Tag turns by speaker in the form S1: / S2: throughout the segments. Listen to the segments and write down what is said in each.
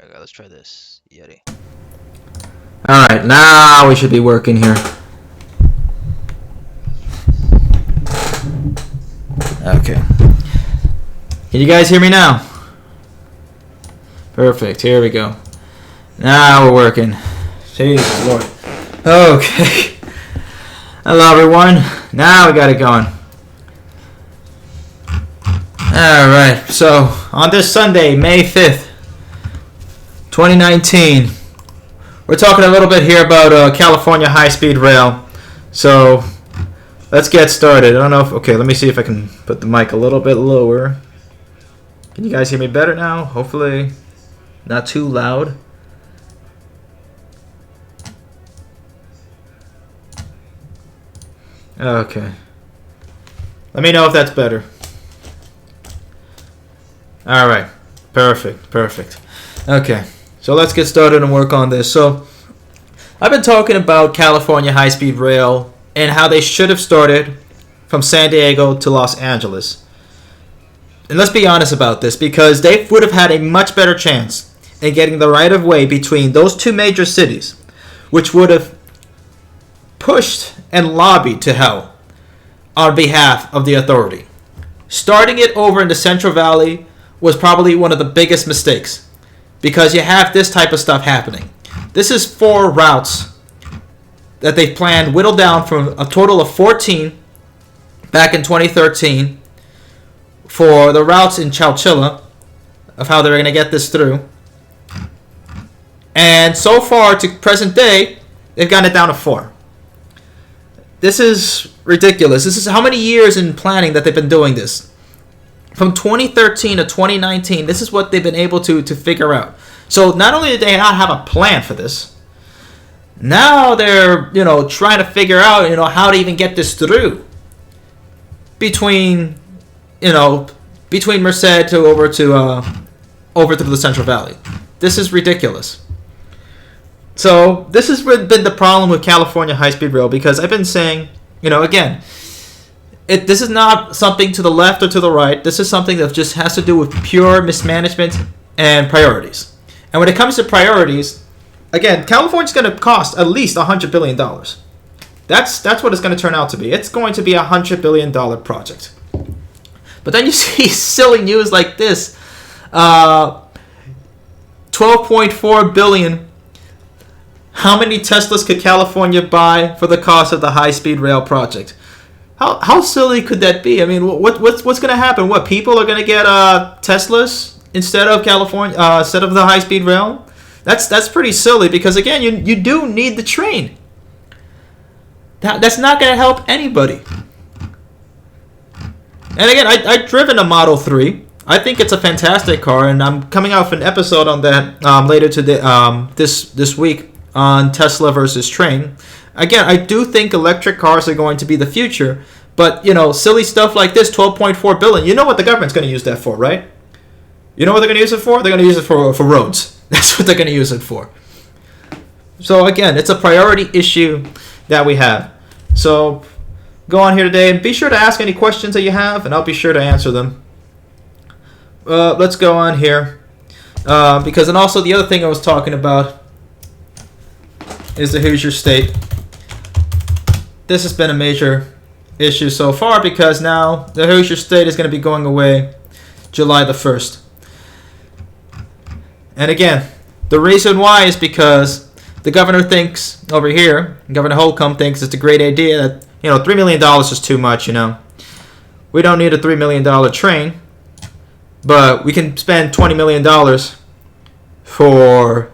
S1: Okay, let's try this. Yeti.
S2: Alright, now we should be working here. Okay. Can you guys hear me now? Perfect, here we go. Now we're working. Jesus Lord. Okay. Hello everyone. Now we got it going. Alright, so on this Sunday, May 5th, 2019, we're talking a little bit here about California high-speed rail. So let's get started. I don't know if... Okay, let me see if I can put the mic a little bit lower. Can you guys hear me better now? Hopefully not too loud. Okay. Let me know if that's better. Alright. Perfect. Okay. So let's get started and work on this. So I've been talking about California high-speed rail and how they should have started from San Diego to Los Angeles. And let's be honest about this, because they would have had a much better chance in getting the right of way between those two major cities, which would have pushed and lobbied to hell on behalf of the authority. Starting it over in the Central Valley was probably one of the biggest mistakes, because you have this type of stuff happening. This is 4 routes that they planned, whittled down from a total of 14 back in 2013 for the routes in Chowchilla of how they're going to get this through. And so far to present day, they've gotten it down to 4. This is ridiculous. This is how many years in planning that they've been doing this. From 2013 to 2019, this is what they've been able to figure out. So not only did they not have a plan for this, now they're trying to figure out how to even get this through between Merced to over to the Central Valley. This is ridiculous. So this has been the problem with California high-speed rail, because I've been saying, again, this is not something to the left or to the right. This is something that just has to do with pure mismanagement and priorities. And when it comes to priorities, again, California's going to cost at least $100 billion. That's what it's going to turn out to be. It's going to be a $100 billion project. But then you see silly news like this. $12.4 billion. How many Teslas could California buy for the cost of the high-speed rail project? How silly could that be? I mean, what's going to happen? What, people are going to get Teslas instead of instead of the high-speed rail? That's pretty silly, because again, you do need the train. That's not going to help anybody. And again, I've driven a Model 3. I think it's a fantastic car, and I'm coming out with an episode on that later today, this week, on Tesla versus train. Again, I do think electric cars are going to be the future, but silly stuff like this, $12.4 billion. You know what the government's going to use that for, right? You know what they're going to use it for? They're going to use it for roads. That's what they're going to use it for. So again, it's a priority issue that we have. So go on here today and be sure to ask any questions that you have, and I'll be sure to answer them. Let's go on here, because and also the other thing I was talking about is the Hoosier State. This has been a major issue so far, because now the Hoosier State is going to be going away July the 1st. And again, the reason why is because the governor thinks over here, Governor Holcomb thinks it's a great idea that, $3 million is too much, We don't need a $3 million train, but we can spend $20 million for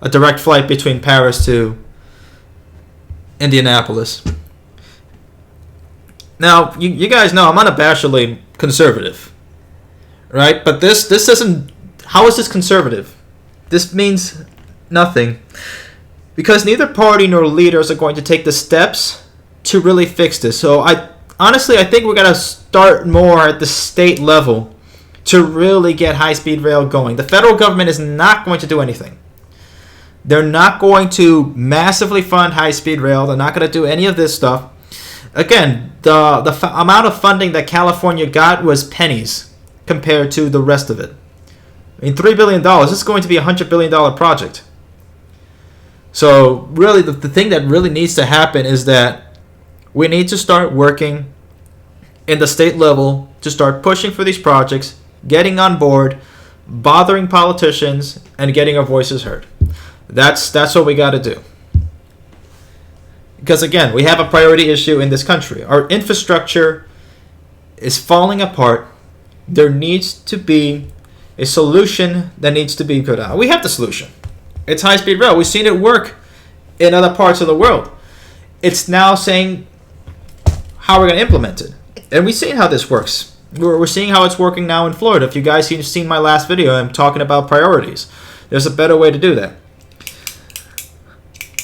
S2: a direct flight between Paris to Indianapolis. Now, you guys know I'm unabashedly conservative, right? But this doesn't... How is this conservative? This means nothing. Because neither party nor leaders are going to take the steps to really fix this. So I think we're going to start more at the state level to really get high-speed rail going. The federal government is not going to do anything. They're not going to massively fund high-speed rail. They're not going to do any of this stuff. Again, the amount of funding that California got was pennies compared to the rest of it. I mean, $3 billion. This is going to be $100 billion project. So really, the thing that really needs to happen is that we need to start working in the state level to start pushing for these projects, getting on board, bothering politicians, and getting our voices heard. That's what we got to do. Because again, we have a priority issue in this country. Our infrastructure is falling apart. There needs to be a solution that needs to be put out. We have the solution. It's high-speed rail. We've seen it work in other parts of the world. It's now saying how we're going to implement it. And we've seen how this works. We're seeing how it's working now in Florida. If you guys have seen my last video, I'm talking about priorities. There's a better way to do that.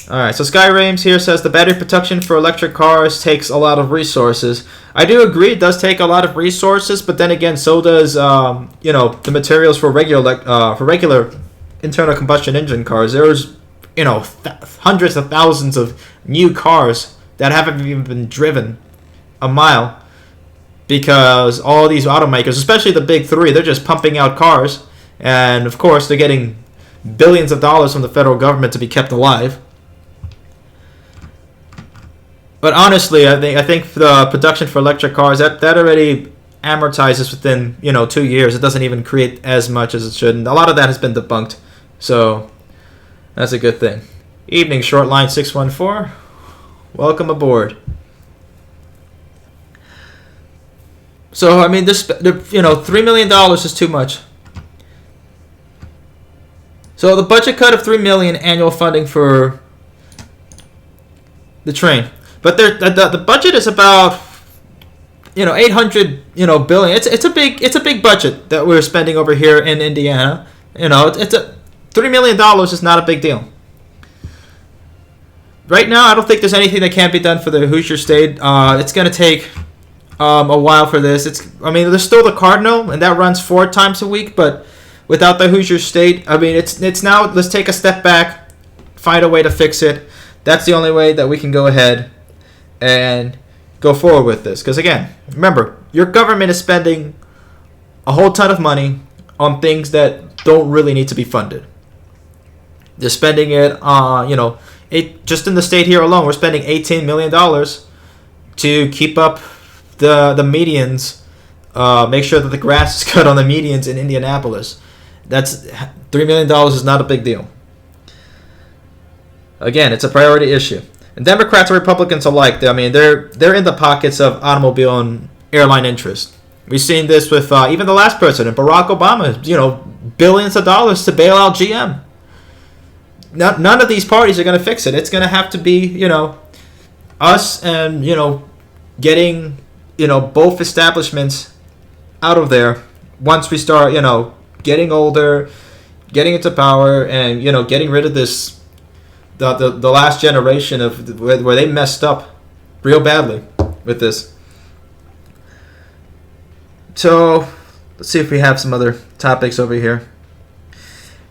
S2: Alright, so Skyrames here says the battery protection for electric cars takes a lot of resources. I do agree it does take a lot of resources, but then again, so does the materials for regular internal combustion engine cars. There's hundreds of thousands of new cars that haven't even been driven a mile because all these automakers, especially the big three, they're just pumping out cars, and of course they're getting billions of dollars from the federal government to be kept alive. But honestly, I think the production for electric cars that already amortizes within 2 years. It doesn't even create as much as it should, and a lot of that has been debunked. So that's a good thing. Evening, Shortline 614. Welcome aboard. So I mean, $3 million is too much. So the budget cut of $3 million annual funding for the train. But the budget is about 800 billion. It's a big budget that we're spending over here in Indiana. It's $3 million is not a big deal. Right now, I don't think there's anything that can't be done for the Hoosier State. It's going to take a while for this. There's still the Cardinal, and that runs 4 times a week. But without the Hoosier State, it's now. Let's take a step back, find a way to fix it. That's the only way that we can go ahead and go forward with this. Because again, remember, your government is spending a whole ton of money on things that don't really need to be funded. They're spending it on, just in the state here alone, we're spending $18 million to keep up the medians, make sure that the grass is cut on the medians in Indianapolis. That's $3 million is not a big deal. Again, it's a priority issue. And Democrats and Republicans alike, they're in the pockets of automobile and airline interest. We've seen this with even the last president, Barack Obama, billions of dollars to bail out GM. None of these parties are going to fix it. It's going to have to be, us and, getting, both establishments out of there once we start, getting older, getting into power, and, getting rid of this, the last generation of where they messed up real badly with this. So let's see if we have some other topics over here.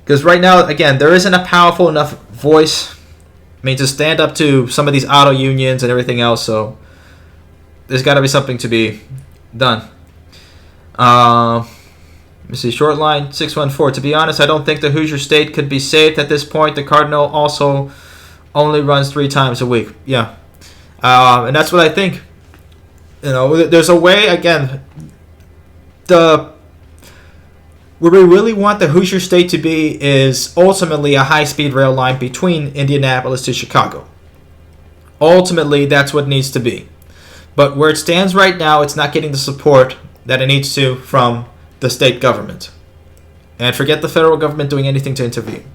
S2: Because right now, again, there isn't a powerful enough voice, to stand up to some of these auto unions and everything else. So there's got to be something to be done. Let me see, Shortline 614. To be honest, I don't think the Hoosier State could be saved at this point. The Cardinal also only runs 3 times a week. Yeah. And that's what I think. There's a way, again, where we really want the Hoosier State to be is ultimately a high-speed rail line between Indianapolis to Chicago. Ultimately, that's what it needs to be. But where it stands right now, it's not getting the support that it needs to from the state government. And forget the federal government doing anything to intervene.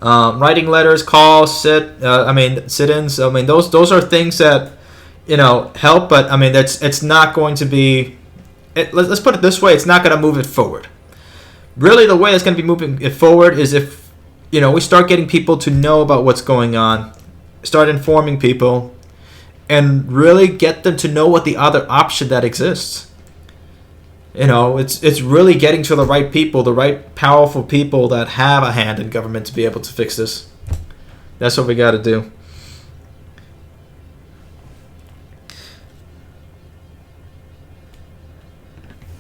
S2: Writing letters, calls, sit-ins. Those are things that help. But it's not going to be. Let's put it this way: it's not going to move it forward. Really, the way it's going to be moving it forward is if we start getting people to know about what's going on, start informing people, and really get them to know what the other option that exists. It's really getting to the right people, the right powerful people that have a hand in government to be able to fix this. That's what we got to do.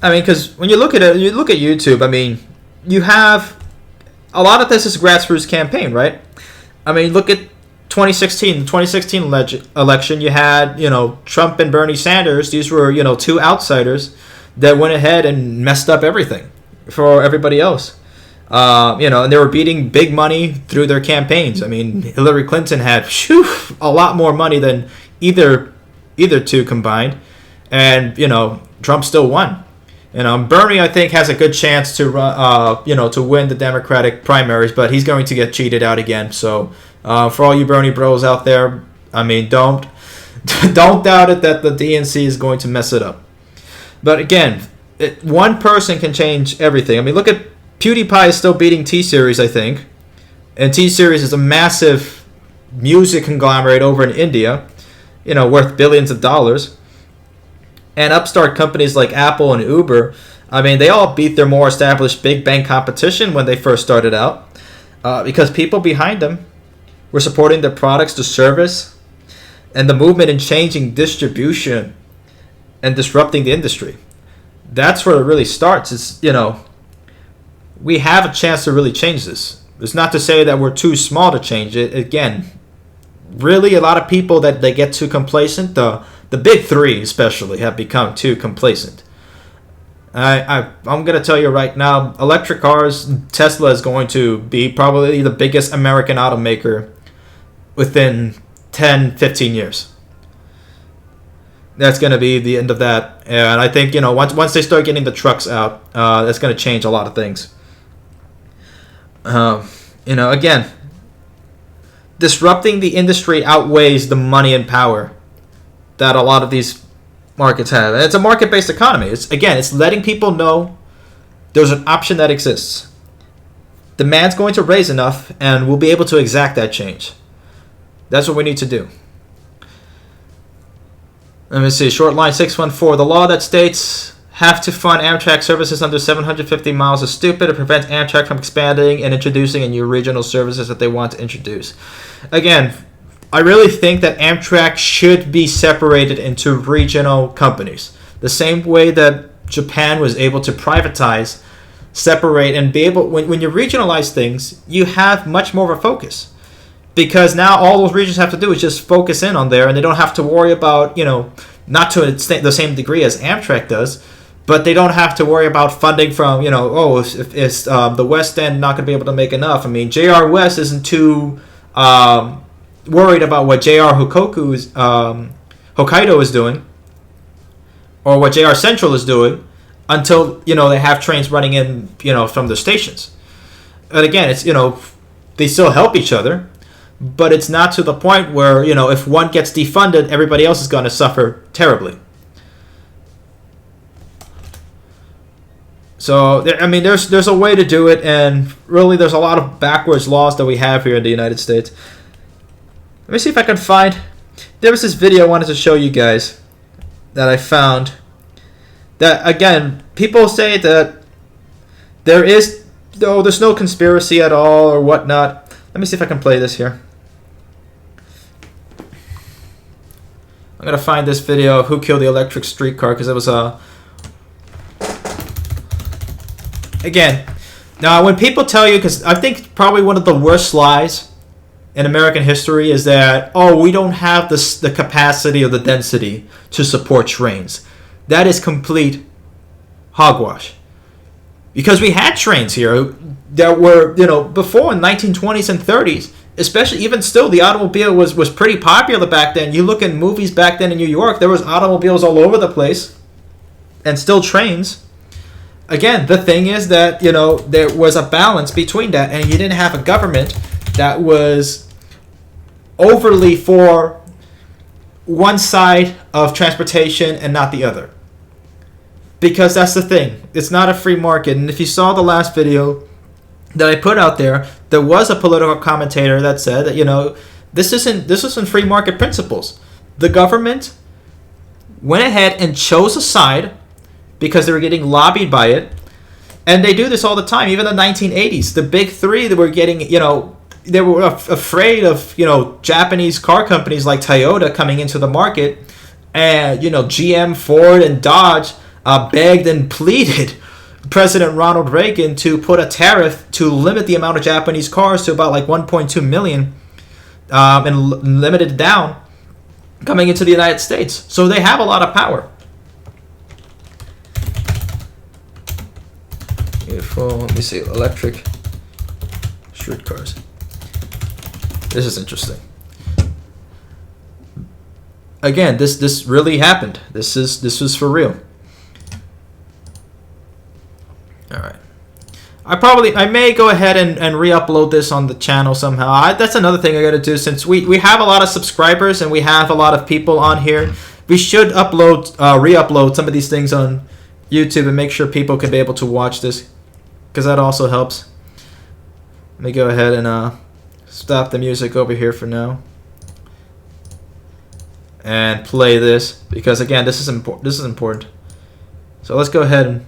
S2: I mean, because when you look at it, you look at YouTube. I mean, you have a lot of this is grassroots campaign, right? I mean, look at 2016 election. You had Trump and Bernie Sanders. These were two outsiders that went ahead and messed up everything for everybody else. And they were beating big money through their campaigns. I mean, Hillary Clinton had a lot more money than either two combined, and Trump still won. Bernie, I think, has a good chance to to win the Democratic primaries, but he's going to get cheated out again. So, for all you Bernie bros out there, I mean, don't doubt it that the DNC is going to mess it up. But again, one person can change everything. I mean, look at PewDiePie is still beating T-Series, I think, and T-Series is a massive music conglomerate over in India, worth billions of dollars. And upstart companies like Apple and Uber, I mean, they all beat their more established big bang competition when they first started out, because people behind them were supporting their products to service and the movement in changing distribution and disrupting the industry. That's where it really starts. It's, we have a chance to really change this. It's not to say that we're too small to change it. Again, really a lot of people that they get too complacent, the big three especially, have become too complacent. I'm going to tell you right now, electric cars, Tesla is going to be probably the biggest American automaker within 10, 15 years. That's going to be the end of that. And I think, once they start getting the trucks out, that's going to change a lot of things. Again, disrupting the industry outweighs the money and power that a lot of these markets have. And it's a market-based economy. It's letting people know there's an option that exists. Demand's going to raise enough, and we'll be able to exact that change. That's what we need to do. Let me see. Short line 614. The law that states have to fund Amtrak services under 750 miles is stupid. It prevents Amtrak from expanding and introducing a new regional services that they want to introduce. Again, I really think that Amtrak should be separated into regional companies. The same way that Japan was able to privatize, separate, and be able... When you regionalize things, you have much more of a focus. Because now all those regions have to do is just focus in on there, and they don't have to worry about, not to the same degree as Amtrak does, but they don't have to worry about funding from, if the West End not going to be able to make enough. I mean, JR West isn't too worried about what JR Hokkaido is doing, or what JR Central is doing, until, they have trains running in, from the stations. And again, it's, they still help each other, but it's not to the point where, if one gets defunded, everybody else is going to suffer terribly. So, there's a way to do it, and really there's a lot of backwards laws that we have here in the United States. Let me see if I can find... There was this video I wanted to show you guys that I found. That, again, people say that there's no conspiracy at all or whatnot. Let me see if I can play this here. I'm going to find this video of who killed the electric streetcar, because it was a... Again, now when people tell you, because I think probably one of the worst lies in American history is that, we don't have the capacity or the density to support trains. That is complete hogwash. Because we had trains here that were, before in 1920s and 30s, especially even still, the automobile was pretty popular back then. You look at movies back then in New York, there was automobiles all over the place, and still trains. Again, the thing is that, there was a balance between that, and you didn't have a government that was overly for one side of transportation and not the other. Because that's the thing. It's not a free market. And if you saw the last video that I put out there was a political commentator that said that, this isn't free market principles. The government went ahead and chose a side because they were getting lobbied by it. And they do this all the time. Even in the 1980s, the big three that were getting, they were afraid of, Japanese car companies like Toyota coming into the market, and, GM, Ford, and Dodge begged and pleaded President Ronald Reagan to put a tariff to limit the amount of Japanese cars to about like 1.2 million, and limited it down coming into the United States. So they have a lot of power. Let me see, electric streetcars. This is interesting. Again, this really happened. This was for real. All right. I may go ahead and re-upload this on the channel somehow. That's another thing I got to do, since we have a lot of subscribers and we have a lot of people on here. We should re-upload some of these things on YouTube and make sure people can be able to watch this, because that also helps. Let me go ahead and stop the music over here for now and play this, because again, this is important. So let's go ahead and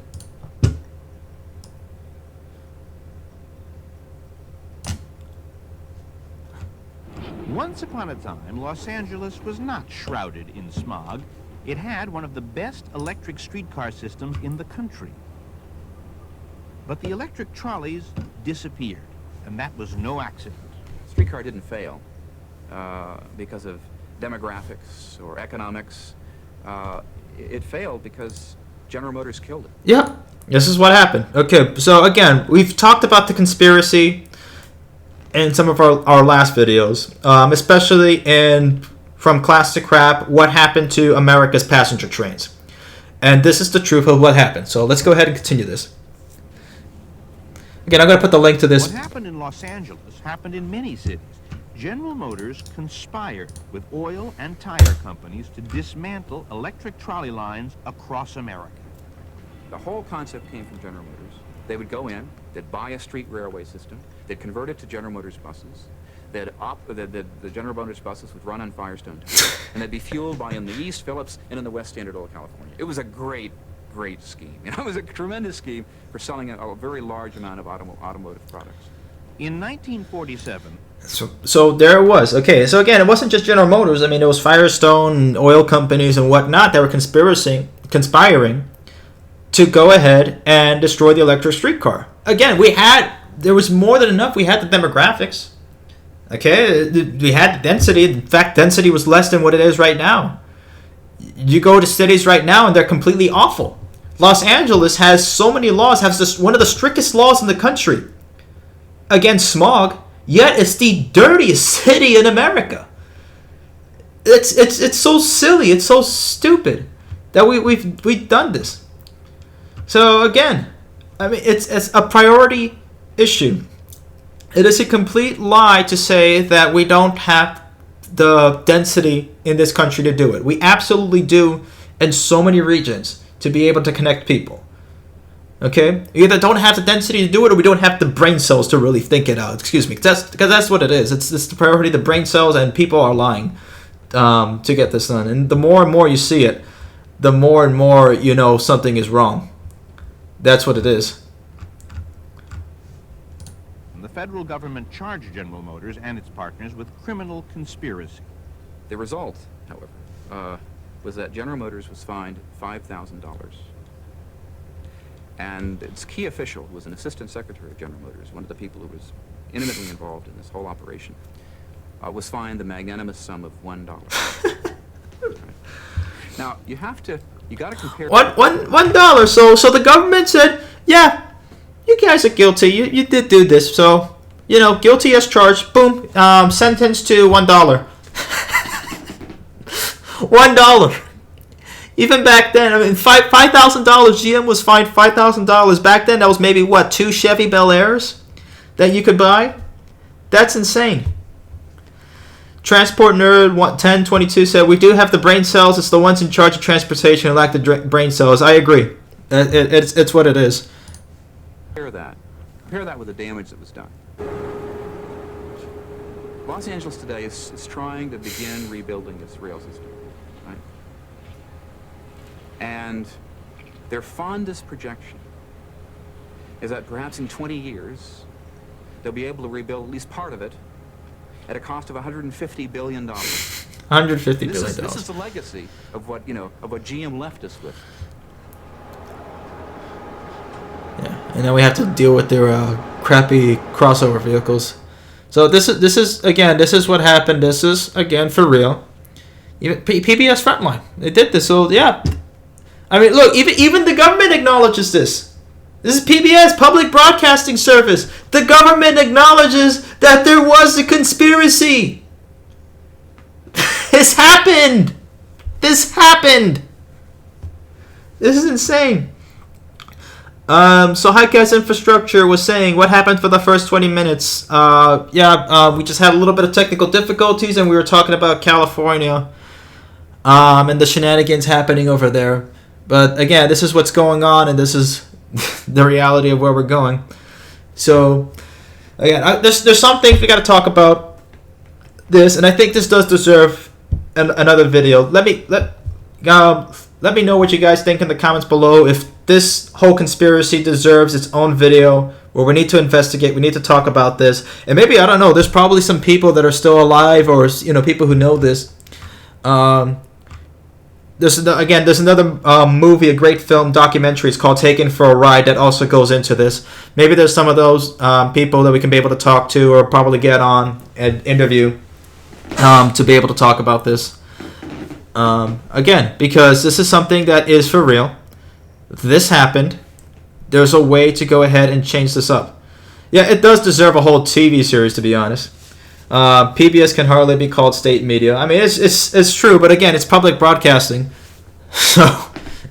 S3: once upon a time, Los Angeles was not shrouded in smog. It had one of the best electric streetcar systems in the country. But the electric trolleys disappeared, and that was no accident.
S4: Streetcar didn't fail because of demographics or economics. It failed because General Motors killed it.
S2: Yeah, this is what happened. Okay, so again, we've talked about the conspiracy in some of our last videos, especially in From Class to Crap, what happened to America's passenger trains. And this is the truth of what happened. So let's go ahead and continue this. Again, I'm going to put the link to this.
S3: What happened in Los Angeles happened in many cities. General Motors conspired with oil and tire companies to dismantle electric trolley lines across America.
S4: The whole concept came from General Motors. They would go in, they'd buy a street railway system, they'd convert it to General Motors buses, the General Motors buses would run on Firestone, and they'd be fueled by in the East Phillips and in the West Standard Oil, California. It was a great scheme. You know, it was a tremendous scheme for selling a very large amount of automotive products.
S3: In 1947,
S2: so there it was. Okay, so again, it wasn't just General Motors. I mean, it was Firestone, oil companies, and whatnot that were conspiring to go ahead and destroy the electric streetcar. Again, there was more than enough. We had the demographics. Okay, we had the density. In fact, density was less than what it is right now. You go to cities right now, and they're completely awful. Los Angeles has so many laws, has one of the strictest laws in the country against smog, yet it's the dirtiest city in America. It's so silly, it's so stupid that we've done this. So again, I mean, it's a priority issue. It is a complete lie to say that we don't have the density in this country to do it. We absolutely do in so many regions to be able to connect people. Okay? We either don't have the density to do it, or we don't have the brain cells to really think it out. Excuse me. Because that's what it is. It's the priority, the brain cells, and people are lying to get this done. And the more and more you see it, the more and more you know something is wrong. That's what it is.
S3: the federal government charged General Motors and its partners with criminal conspiracy.
S4: The result, however, was that General Motors was fined $5,000. And its key official was an assistant secretary of General Motors, one of the people who was intimately involved in this whole operation, was fined the magnanimous sum of $1. Right. Now, you got to compare...
S2: $1. So the government said, yeah, you guys are guilty. You did do this. So, guilty as charged. Boom. Sentenced to $1. $1. Even back then, I mean, $5,000. GM was fined $5,000. Back then, that was maybe, 2 Chevy Bel Airs that you could buy? That's insane. Transport Nerd 1022 said, we do have the brain cells. It's the ones in charge of transportation who lack the brain cells. I agree. It's what it is.
S4: Compare that with the damage that was done. Los Angeles today is trying to begin rebuilding its rail system. Right? And their fondest projection is that perhaps in 20 years, they'll be able to rebuild at least part of it at a cost of $150 billion.
S2: $150 billion.
S4: This is the legacy of what GM left us with.
S2: and then we have to deal with their crappy crossover vehicles. So this is what happened. This is again for real. Even PBS Frontline, they did this. So yeah, I mean, look, even the government acknowledges this. This is PBS, Public Broadcasting Service. The government acknowledges that there was a conspiracy. This happened. This happened. This is insane. So High Gas Infrastructure was saying what happened for the first 20 minutes. We just had a little bit of technical difficulties, and we were talking about California and the shenanigans happening over there. But again, this is what's going on, and this is the reality of where we're going. So again, there's some things we got to talk about this, and I think this does deserve another video. Let me know what you guys think in the comments below. If this whole conspiracy deserves its own video where we need to investigate, we need to talk about this, and maybe, I don't know, there's probably some people that are still alive, or people who know this. There's another movie, a great film documentary. It's called Taken for a Ride, that also goes into this. Maybe there's some of those people that we can be able to talk to, or probably get on and interview to be able to talk about this. Again, because this is something that is for real. This happened. There's a way to go ahead and change this up. Yeah, it does deserve a whole TV series, to be honest. PBS can hardly be called state media. I mean, it's true, but again, it's public broadcasting. So,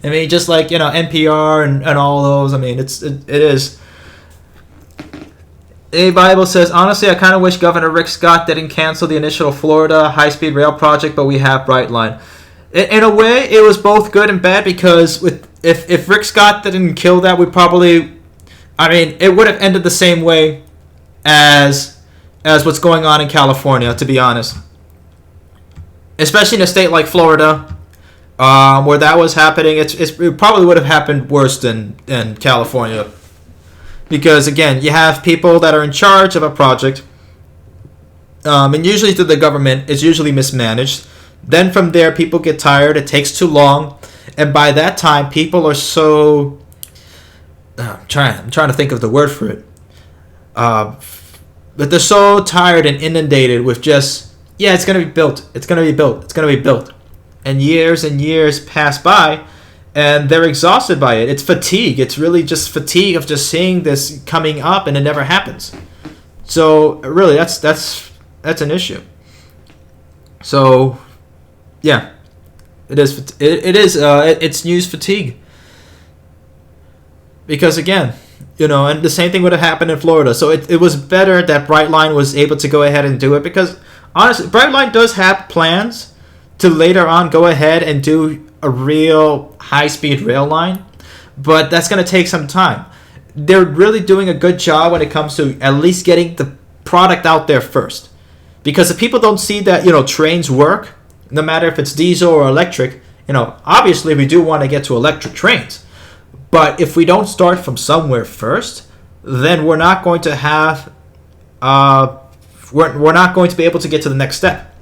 S2: I mean, just like, NPR and all those. I mean, it is. A Bible says, honestly, I kind of wish Governor Rick Scott didn't cancel the initial Florida high-speed rail project, but we have Brightline. In a way, it was both good and bad, because if Rick Scott didn't kill that, it would have ended the same way as what's going on in California, to be honest. Especially in a state like Florida, where that was happening, it probably would have happened worse than California. Because, again, you have people that are in charge of a project, and usually through the government, it's usually mismanaged. Then from there, people get tired, it takes too long, and by that time, people are so... I'm trying to think of the word for it. But they're so tired and inundated with just, it's going to be built, it's going to be built, it's going to be built. And years pass by, and they're exhausted by it. It's fatigue. It's really just fatigue of just seeing this coming up, and it never happens. So really, that's an issue. So, yeah, it's news fatigue. Because again, and the same thing would have happened in Florida. So it was better that Brightline was able to go ahead and do it, because honestly, Brightline does have plans to later on go ahead and do a real high-speed rail line, but that's going to take some time. They're really doing a good job when it comes to at least getting the product out there first. Because if people don't see that, trains work, no matter if it's diesel or electric, obviously we do want to get to electric trains. But if we don't start from somewhere first, then we're not going to have, we're not going to be able to get to the next step.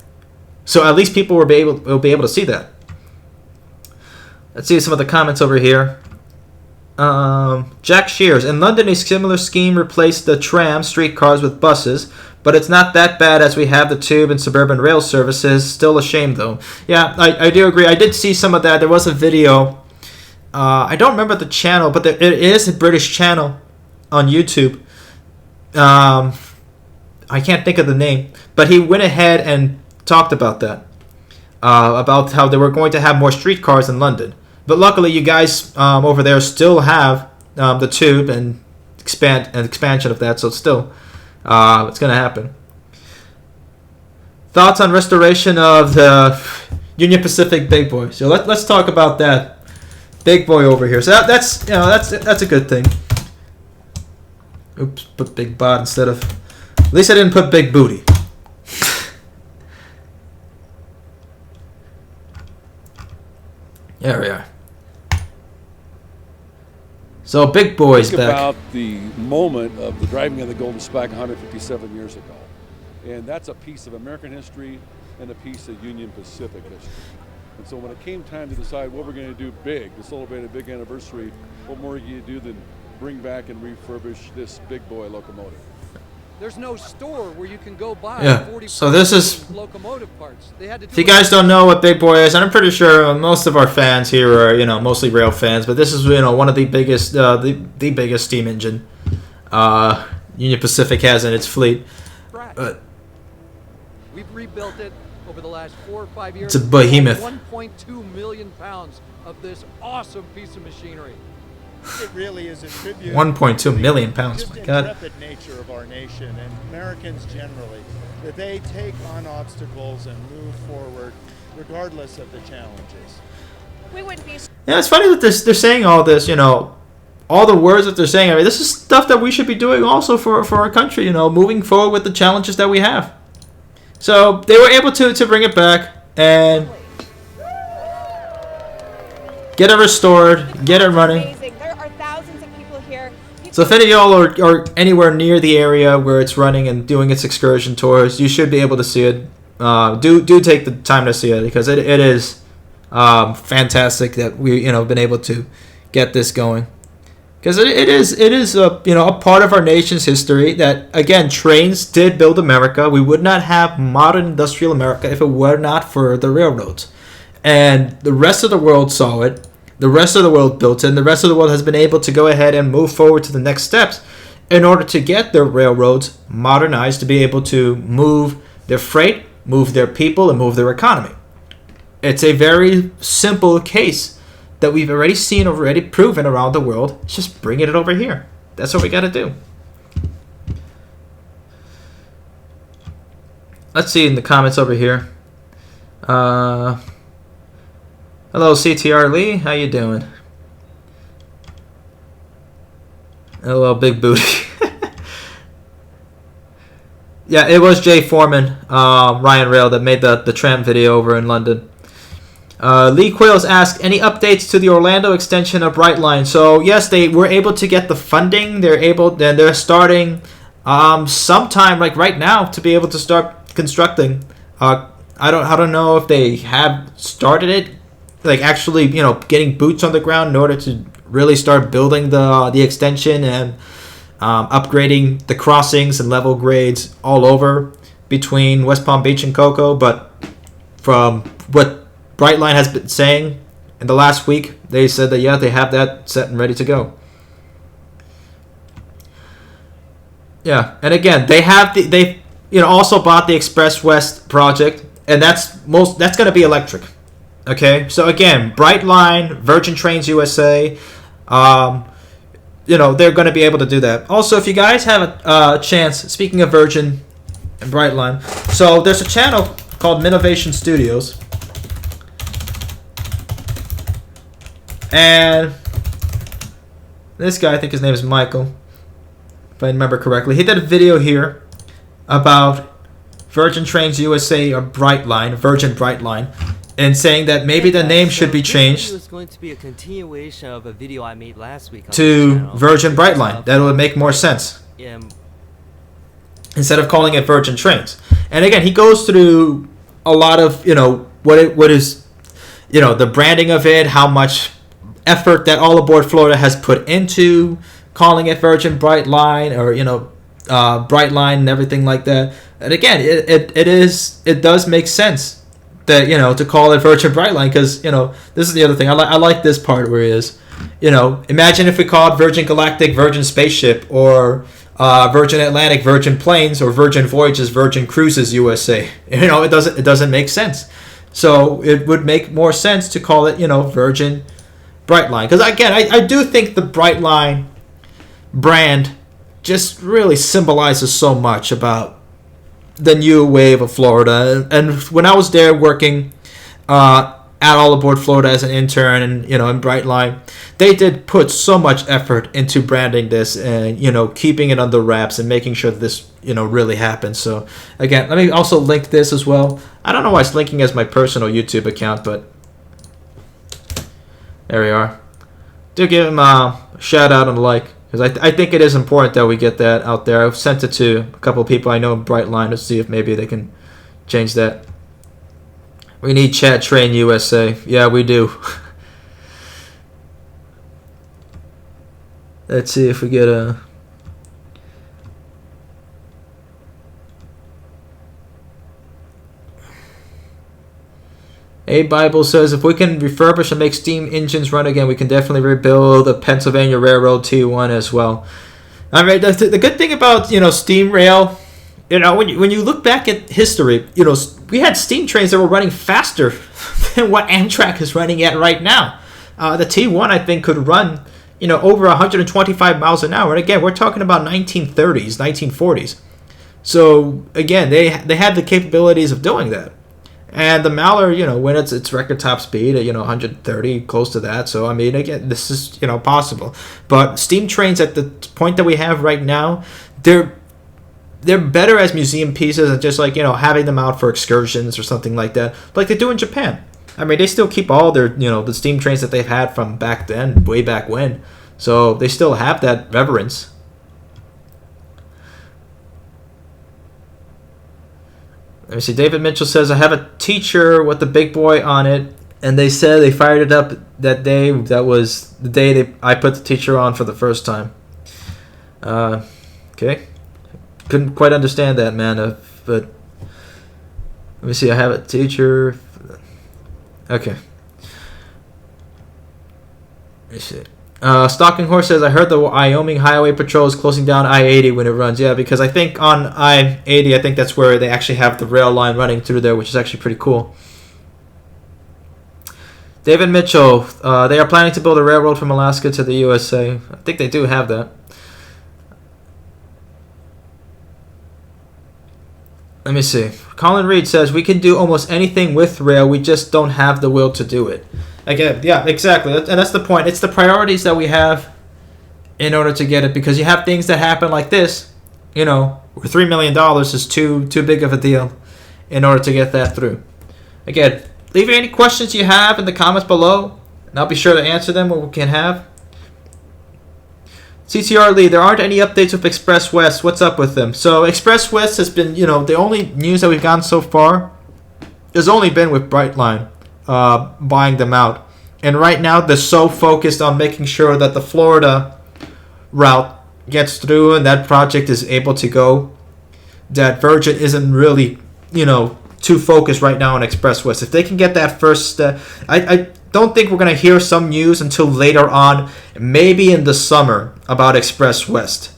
S2: So at least people will be able to see that. Let's see some of the comments over here. Jack Shears. In London, a similar scheme replaced the tram streetcars with buses, but it's not that bad as we have the tube and suburban rail services. Still a shame, though. Yeah, I do agree. I did see some of that. There was a video. I don't remember the channel, but it is a British channel on YouTube. I can't think of the name, but he went ahead and talked about that. About how they were going to have more streetcars in London. But luckily, you guys over there still have the tube and expansion of that, so still, it's going to happen. Thoughts on restoration of the Union Pacific Big Boy? So let's talk about that big boy over here. So that's a good thing. Oops, put big bot instead of. At least I didn't put big booty. There we are. So big boy's
S5: Think
S2: back.
S5: about the moment of the driving of the Golden Spike 157 years ago. And that's a piece of American history and a piece of Union Pacific history. And so when it came time to decide what we're going to do big, to celebrate a big anniversary, what more do you do than bring back and refurbish this big boy locomotive.
S6: There's no store where you can go buy
S2: Yeah,
S6: 40
S2: so this is-
S6: locomotive parts. They had to do
S2: If you
S6: it
S2: guys don't know what Big Boy is, and I'm pretty sure most of our fans here are, mostly rail fans, but this is, one of the biggest, the biggest steam engine Union Pacific has in its fleet.
S6: scratch. We've rebuilt it over the last 4 or 5 years.
S2: It's a behemoth.
S6: 1.2 million pounds of this awesome piece of machinery.
S7: It really is a tribute
S2: 1.2
S7: to the
S2: million pounds,
S7: just
S2: my God.
S7: intrepid nature of our nation and Americans generally, that they take on obstacles and move forward regardless of the challenges.
S8: We wouldn't be.
S2: Yeah, it's funny that they're saying all this, all the words that they're saying. I mean, this is stuff that we should be doing also for our country, moving forward with the challenges that we have. So they were able to bring it back and get it restored, get it running.
S8: Amazing. There are thousands of people here.
S2: So if any of y'all are anywhere near the area where it's running and doing its excursion tours, you should be able to see it. Do take the time to see it, because it is fantastic that we been able to get this going. Because it is a part of our nation's history that, again, trains did build America. We would not have modern industrial America if it were not for the railroads. And the rest of the world saw it. The rest of the world built it. And the rest of the world has been able to go ahead and move forward to the next steps in order to get their railroads modernized, to be able to move their freight, move their people, and move their economy. It's a very simple case that we've already seen, already proven around the world. It's just bringing it over here. That's what we got to do. Let's see in the comments over here. Hello, CTR Lee. How you doing? Hello, Big Booty. Yeah, it was Jay Foreman, Ryan Rail, that made the tram video over in London. Lee Quayles asked, any updates to the Orlando extension of Brightline? So yes, they were able to get the funding. They're starting sometime like right now to be able to start constructing. I don't know if they have started it, like actually getting boots on the ground in order to really start building the extension and upgrading the crossings and level grades all over between West Palm Beach and Cocoa. But from what Brightline has been saying in the last week, they said that they have that set and ready to go. Yeah, and again, they also bought the Express West project, and that's going to be electric. Okay, so again, Brightline, Virgin Trains USA, they're going to be able to do that. Also, if you guys have a chance, speaking of Virgin and Brightline, so there's a channel called Minovation Studios. And this guy, I think his name is Michael, if I remember correctly, he did a video here about Virgin Trains USA or Brightline, Virgin Brightline, and saying that maybe the name should be changed
S9: It was going to be a continuation of a video I made last week on
S2: to
S9: this channel.
S2: Virgin Brightline. That would make more sense instead of calling it Virgin Trains. And again, he goes through a lot of what is the branding of it, how much effort that All Aboard Florida has put into calling it Virgin Brightline, or Brightline and everything like that. And again, it does make sense that to call it Virgin Brightline, because this is the other thing. I like this part where it is, imagine if we called Virgin Galactic Virgin Spaceship, or Virgin Atlantic Virgin Planes, or Virgin Voyages Virgin Cruises USA. It doesn't make sense. So it would make more sense to call it Virgin Brightline, because again, I do think the Brightline brand just really symbolizes so much about the new wave of Florida. And when I was there working at All Aboard Florida as an intern, and in Brightline, they did put so much effort into branding this and keeping it under wraps and making sure that this really happens. So again, let me also link this as well. I don't know why it's linking as my personal YouTube account, but there we are. Do give him a shout out and a like, because I think it is important that we get that out there. I've sent it to a couple of people I know in Brightline to see if maybe they can change that. We need Chat Train USA. Yeah, we do. Let's see if we get a... A Bible says, if we can refurbish and make steam engines run again, we can definitely rebuild the Pennsylvania Railroad T1 as well. I mean, the good thing about, steam rail, when you look back at history, we had steam trains that were running faster than what Amtrak is running at right now. The T1, I think, could run, over 125 miles an hour. And again, we're talking about 1930s, 1940s. So, again, they had the capabilities of doing that. And the Mallard, when it's record top speed at 130, close to that. So I mean, again, this is possible. But steam trains at the point that we have right now, they're better as museum pieces and just like having them out for excursions or something like that, like they do in Japan. I mean, they still keep all their the steam trains that they've had from back then, way back when. So they still have that reverence. Let me see. David Mitchell says, I have a teacher with the big boy on it, and they said they fired it up that day. That was the day I put the teacher on for the first time. Okay. Couldn't quite understand that, man. But let me see. I have a teacher. Okay. Let me see. Stalking Horse says, I heard the Wyoming Highway Patrol is closing down I-80 when it runs. Yeah, because I think on I-80, I think that's where they actually have the rail line running through there, which is actually pretty cool. David Mitchell, they are planning to build a railroad from Alaska to the USA. I think they do have that. Let me see. Colin Reed says, we can do almost anything with rail, we just don't have the will to do it. Again, yeah, exactly. And that's the point. It's the priorities that we have in order to get it, because you have things that happen like this, where $3 million is too big of a deal in order to get that through. Again, leave any questions you have in the comments below, and I'll be sure to answer them when we can have. CTR Lee, there aren't any updates with Express West. What's up with them? So Express West has been, the only news that we've gotten so far has only been with Brightline. Buying them out, and right now they're so focused on making sure that the Florida route gets through and that project is able to go, that Virgin isn't really too focused right now on Express West. If they can get that first step, I don't think we're going to hear some news until later on, maybe in the summer, about Express West.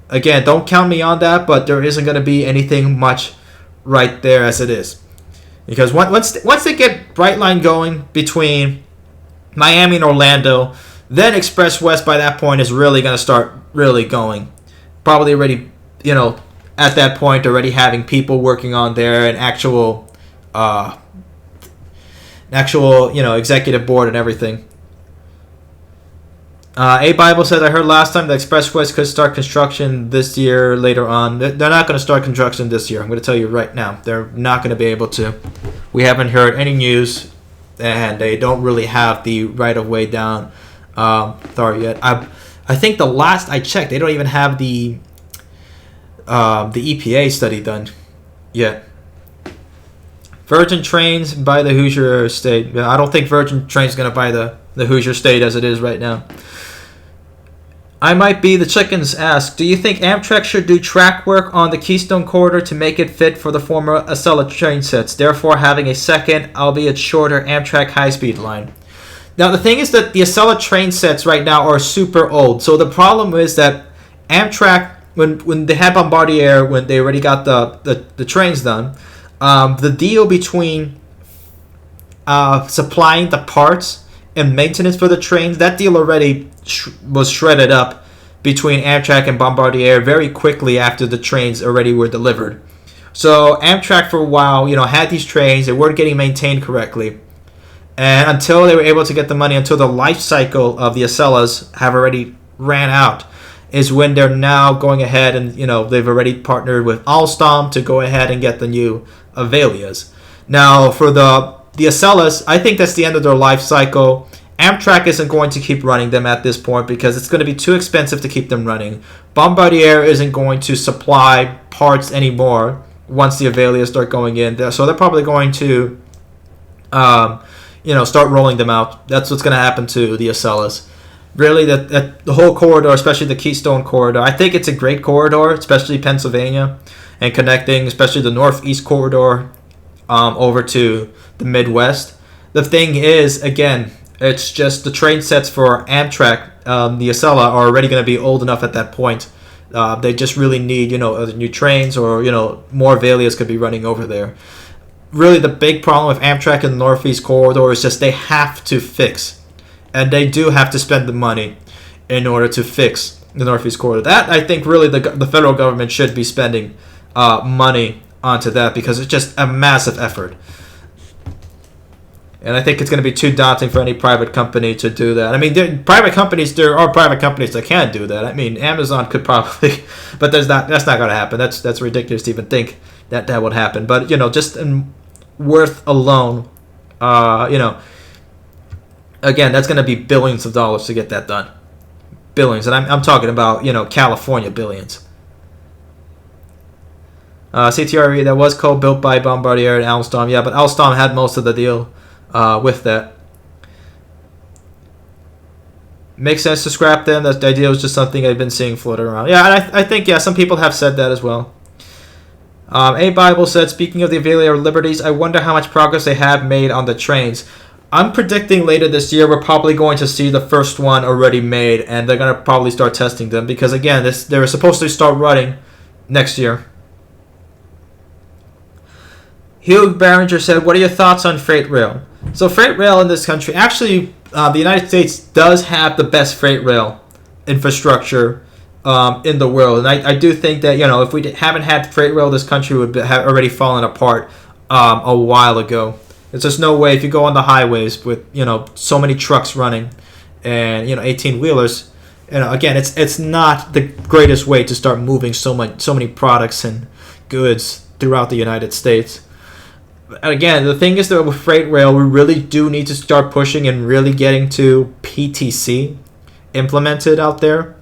S2: Again, don't count me on that, but there isn't going to be anything much right there as it is. Because once they get Brightline going between Miami and Orlando, then Express West by that point is really going to start really going. Probably already, at that point already having people working on there, an actual executive board and everything. A Bible says, I heard last time that Express West could start construction this year later on. They're not going to start construction this year. I'm going to tell you right now. They're not going to be able to. We haven't heard any news, and they don't really have the right-of-way down there yet. I think the last I checked, they don't even have the EPA study done yet. Virgin Trains buy the Hoosier State. I don't think Virgin Trains is going to buy the Hoosier State as it is right now. I Might Be the Chickens ask, do you think Amtrak should do track work on the Keystone Corridor to make it fit for the former Acela train sets, therefore having a second, albeit shorter, Amtrak high-speed line? Now, the thing is that the Acela train sets right now are super old. So the problem is that Amtrak, when they had Bombardier, when they already got the trains done, the deal between supplying the parts and maintenance for the trains, that deal already was shredded up between Amtrak and Bombardier very quickly after the trains already were delivered. So Amtrak for a while, had these trains, they weren't getting maintained correctly. And until they were able to get the money, until the life cycle of the Acelas have already ran out, is when they're now going ahead and, they've already partnered with Alstom to go ahead and get the new Avelias. Now, for the Acelas, I think that's the end of their life cycle. Amtrak isn't going to keep running them at this point because it's going to be too expensive to keep them running. Bombardier isn't going to supply parts anymore once the Avelias start going in there. So they're probably going to, start rolling them out. That's what's going to happen to the Acelas. Really, the whole corridor, especially the Keystone Corridor, I think it's a great corridor, especially Pennsylvania, and connecting, especially the Northeast Corridor, over to the Midwest. The thing is, again, it's just the train sets for Amtrak, the Acela, are already going to be old enough at that point. They just really need, other new trains, or, more Valias could be running over there. Really, the big problem with Amtrak in the Northeast Corridor is just they have to fix. And they do have to spend the money in order to fix the Northeast Corridor. That, I think, really the federal government should be spending money onto that, because it's just a massive effort. And I think it's going to be too daunting for any private company to do that. I mean, there are private companies that can do that. I mean, Amazon could probably, but that's not going to happen. That's ridiculous to even think that would happen. But, just in worth alone, again, that's going to be billions of dollars to get that done. Billions. And I'm talking about, California billions. CTRE, that was co-built by Bombardier and Alstom. Yeah, but Alstom had most of the deal with that. Makes sense to scrap them. The idea was just something I've been seeing floating around. Yeah, and I think, some people have said that as well. A Bible said, speaking of the Avalia Liberties, I wonder how much progress they have made on the trains. I'm predicting later this year we're probably going to see the first one already made, and they're going to probably start testing them, because, again, they're supposed to start running next year. Hugh Barringer said, what are your thoughts on freight rail? So freight rail in this country, actually, the United States does have the best freight rail infrastructure in the world. And I do think that, if we haven't had freight rail, this country would have already fallen apart a while ago. There's just no way, if you go on the highways with, so many trucks running and, 18-wheelers, again, it's not the greatest way to start moving so many products and goods throughout the United States. Again, the thing is that with freight rail, we really do need to start pushing and really getting to PTC implemented out there.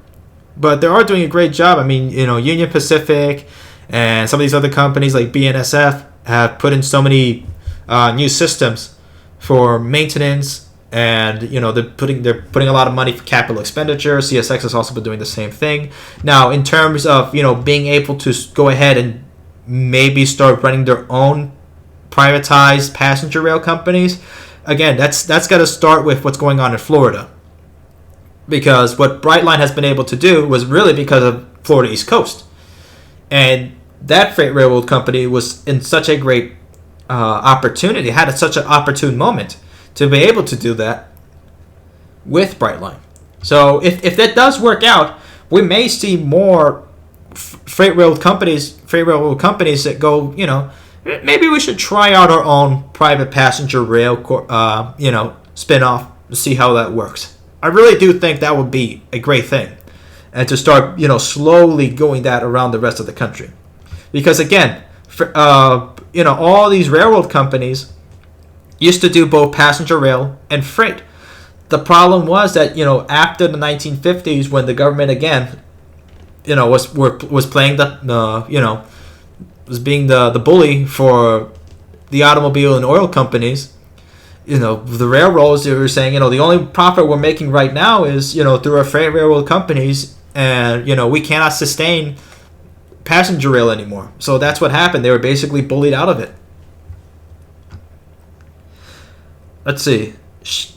S2: But they are doing a great job. I mean, Union Pacific and some of these other companies like BNSF have put in so many new systems for maintenance, and they're putting a lot of money for capital expenditure. CSX has also been doing the same thing. Now, in terms of being able to go ahead and maybe start running their own privatized passenger rail companies, again, that's got to start with what's going on in Florida, because what Brightline has been able to do was really because of Florida East Coast, and that freight railroad company was in such a great opportunity, had such an opportune moment to be able to do that with Brightline. So if that does work out, we may see more freight railroad companies that go, maybe we should try out our own private passenger rail, spin-off to see how that works. I really do think that would be a great thing, and to start, slowly going that around the rest of the country. Because again, all these railroad companies used to do both passenger rail and freight. The problem was that, after the 1950s, when the government again, was playing was being the bully for the automobile and oil companies, the railroads, they were saying, the only profit we're making right now is, through our freight railroad companies, and, we cannot sustain passenger rail anymore. So that's what happened. They were basically bullied out of it. Let's see.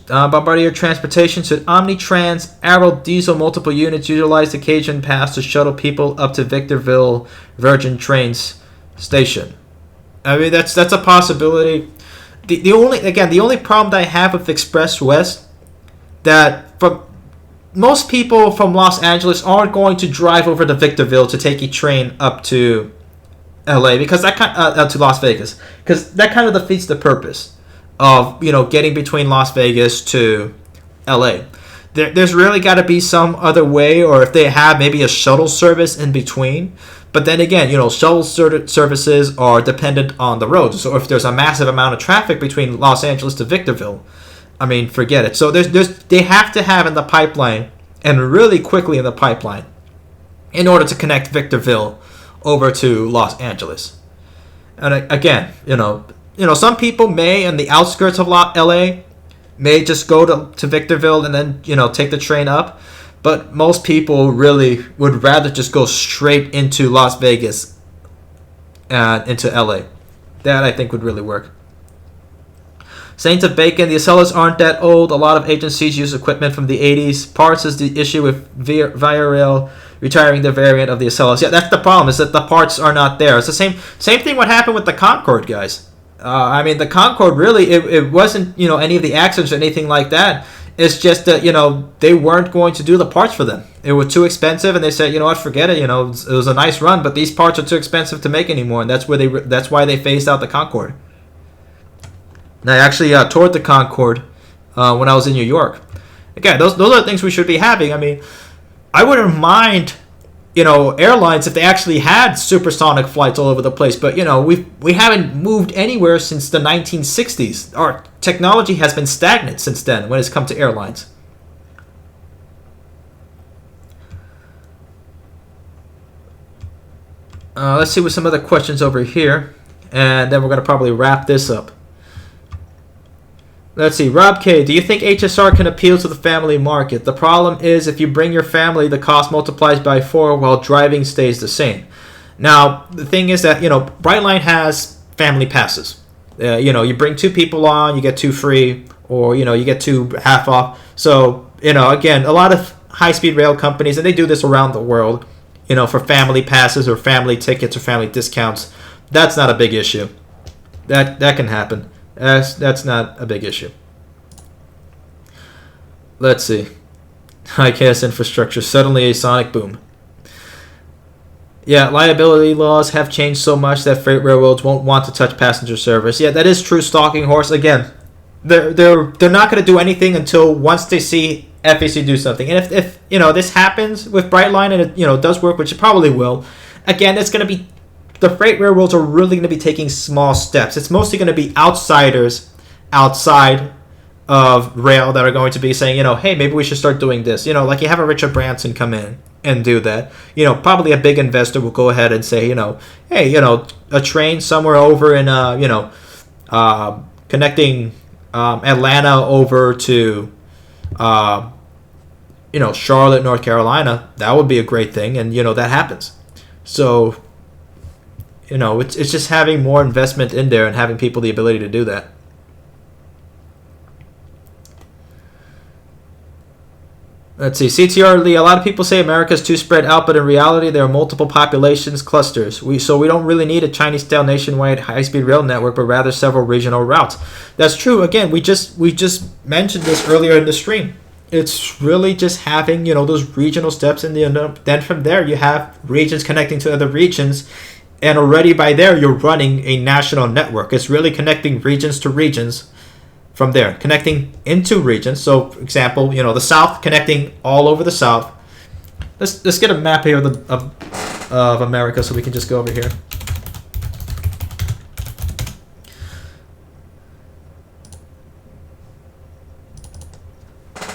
S2: Bombardier Transportation said Omnitrans Arrow Diesel multiple units utilized the Cajun Pass to shuttle people up to Victorville Virgin Trains Station. I mean, that's a possibility. The only problem that I have with Express West, that from most people from Los Angeles aren't going to drive over to Victorville to take a train up to LA, because that to Las Vegas, because that kind of defeats the purpose of getting between Las Vegas to LA. There's really got to be some other way, or if they have maybe a shuttle service in between. But then again, shuttle services are dependent on the roads. So if there's a massive amount of traffic between Los Angeles to Victorville, I mean, forget it. So they have to have in the pipeline, and really quickly in the pipeline, in order to connect Victorville over to Los Angeles. And again, some people may, in the outskirts of LA, may just go to Victorville and then, take the train up. But most people really would rather just go straight into Las Vegas and into LA. That, I think, would really work. Saints of Bacon, the Acellas aren't that old. A lot of agencies use equipment from the 80s. Parts is the issue with Via Rail retiring the variant of the Acellas. Yeah, that's the problem, is that the parts are not there. It's the same thing what happened with the Concorde, guys. The Concorde, really, it wasn't, any of the accidents or anything like that. It's just that, they weren't going to do the parts for them. It was too expensive, and they said, you know what, forget it. It was a nice run, but these parts are too expensive to make anymore, and that's why they phased out the Concorde. And I actually toured the Concorde when I was in New York. Again, those are the things we should be having. I wouldn't mind, airlines if they actually had supersonic flights all over the place. But, we haven't moved anywhere since the 1960s. Our technology has been stagnant since then when it's come to airlines. Let's see what some other questions over here. And then we're going to probably wrap this up. Let's see. Rob K. Do you think HSR can appeal to the family market? The problem is if you bring your family, the cost multiplies by 4 while driving stays the same. Now, the thing is that, Brightline has family passes. You bring 2 people on, you get 2 free, or, you get 2 half off. So, again, a lot of high-speed rail companies, and they do this around the world, for family passes or family tickets or family discounts. That's not a big issue. That can happen. That's not a big issue. Let's see. IKS infrastructure, suddenly a sonic boom. Yeah, liability laws have changed so much that freight railroads won't want to touch passenger service. Yeah, that is true, Stalking Horse. Again, they're not going to do anything until once they see FAC do something. And if this happens with Brightline and it does work, which it probably will, again, it's going to be, the freight railroads are really going to be taking small steps. It's mostly going to be outsiders outside of rail that are going to be saying, hey, maybe we should start doing this. Like you have a Richard Branson come in and do that. Probably a big investor will go ahead and say, hey, a train somewhere over in, connecting Atlanta over to, Charlotte, North Carolina. That would be a great thing. And, that happens. So, it's just having more investment in there and having people the ability to do that. Let's see. CTR Lee, a lot of people say America is too spread out, but in reality there are multiple populations clusters. So we don't really need a Chinese-style nationwide high-speed rail network, but rather several regional routes. That's true. Again, we just mentioned this earlier in the stream. It's really just having, those regional steps, and then from there you have regions connecting to other regions. And already by there, you're running a national network. It's really connecting regions to regions from there. Connecting into regions. So, for example, the South connecting all over the South. Let's get a map here of America so we can just go over here.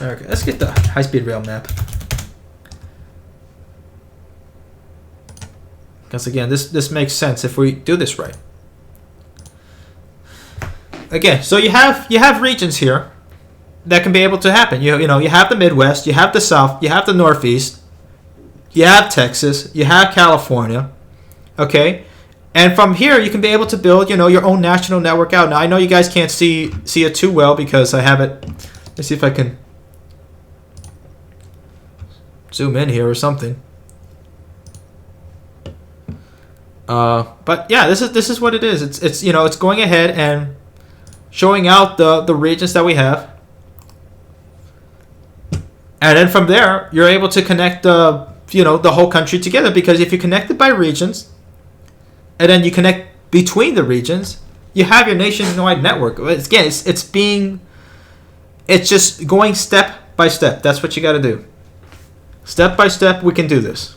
S2: Okay, let's get the high-speed rail map. Because again, this makes sense if we do this right. Again, so you have regions here that can be able to happen. You have the Midwest, you have the South, you have the Northeast, you have Texas, you have California, okay? And from here, you can be able to build, your own national network out. Now, I know you guys can't see it too well because I have it. Let's see if I can zoom in here or something. But yeah, this is what it is. It's going ahead and showing out the regions that we have, and then from there you're able to connect the whole country together, because if you connect it by regions and then you connect between the regions, you have your nationwide network. Again, it's just going step by step. That's what you got to do. Step by step, we can do this.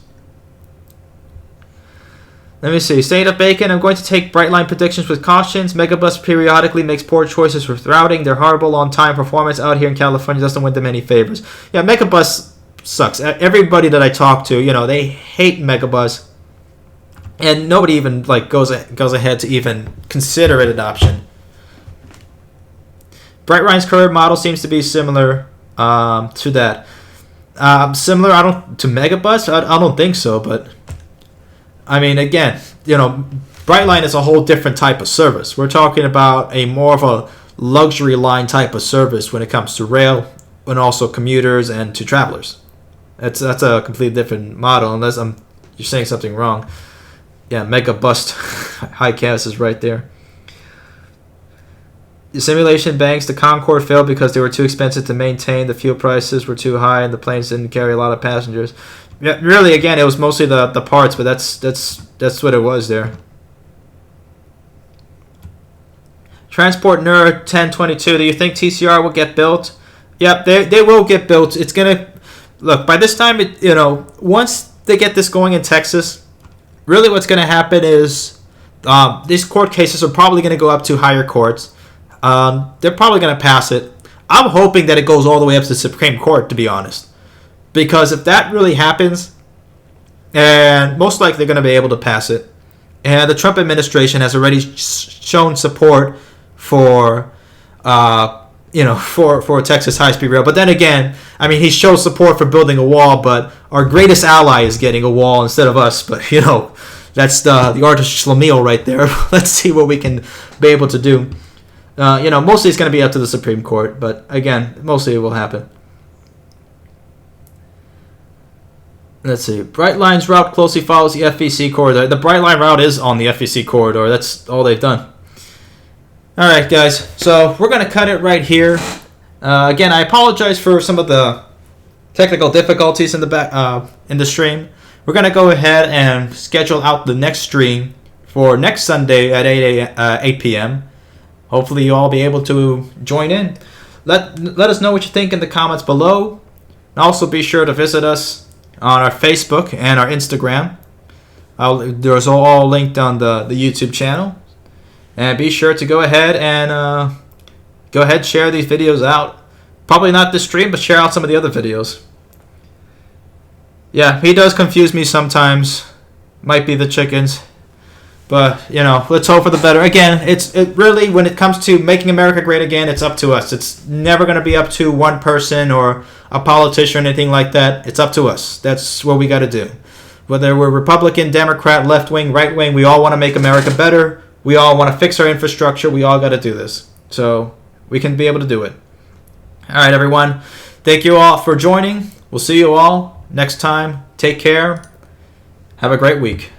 S2: Let me see. State of Bacon. I'm going to take Brightline predictions with cautions. Megabus periodically makes poor choices with routing. Their horrible on-time performance out here in California doesn't win them any favors. Yeah, Megabus sucks. Everybody that I talk to, they hate Megabus, and nobody even goes ahead to even consider it an option. Brightline's current model seems to be similar to that. Similar, to Megabus. I don't think so, but I mean, again, Brightline is a whole different type of service. We're talking about a more of a luxury line type of service when it comes to rail and also commuters and to travelers. That's a completely different model, unless you're saying something wrong. Yeah, Megabus high cast is right there. The simulation banks, the Concorde failed because they were too expensive to maintain. The fuel prices were too high, and the planes didn't carry a lot of passengers. Yeah, really, again, it was mostly the parts, but that's what it was there. Transport Nerd 1022. Do you think TCR will get built? Yep, they will get built. It's gonna look by this time. Once they get this going in Texas, really, what's gonna happen is these court cases are probably gonna go up to higher courts. They're probably gonna pass it. I'm hoping that it goes all the way up to the Supreme Court, to be honest, because if that really happens, and most likely they're gonna be able to pass it, and the Trump administration has already shown support for for Texas high-speed rail. But then again, I mean, he shows support for building a wall, but our greatest ally is getting a wall instead of us. But that's the art of Schlemiel right there. Let's see what we can be able to do. Mostly it's going to be up to the Supreme Court, but again, mostly it will happen. Let's see. Brightline's route closely follows the FEC corridor. The Brightline route is on the FEC corridor. That's all they've done. All right, guys. So we're going to cut it right here. Again, I apologize for some of the technical difficulties in the stream. We're going to go ahead and schedule out the next stream for next Sunday at 8 p.m. Hopefully you all be able to join in. Let us know what you think in the comments below. And also be sure to visit us on our Facebook and our Instagram. There's all linked on the YouTube channel. And be sure to go ahead and share these videos out. Probably not this stream, but share out some of the other videos. Yeah, he does confuse me sometimes. Might be the chickens. But, let's hope for the better. Again, it really, when it comes to making America great again, it's up to us. It's never going to be up to one person or a politician or anything like that. It's up to us. That's what we got to do. Whether we're Republican, Democrat, left wing, right wing, we all want to make America better. We all want to fix our infrastructure. We all got to do this. So we can be able to do it. All right, everyone. Thank you all for joining. We'll see you all next time. Take care. Have a great week.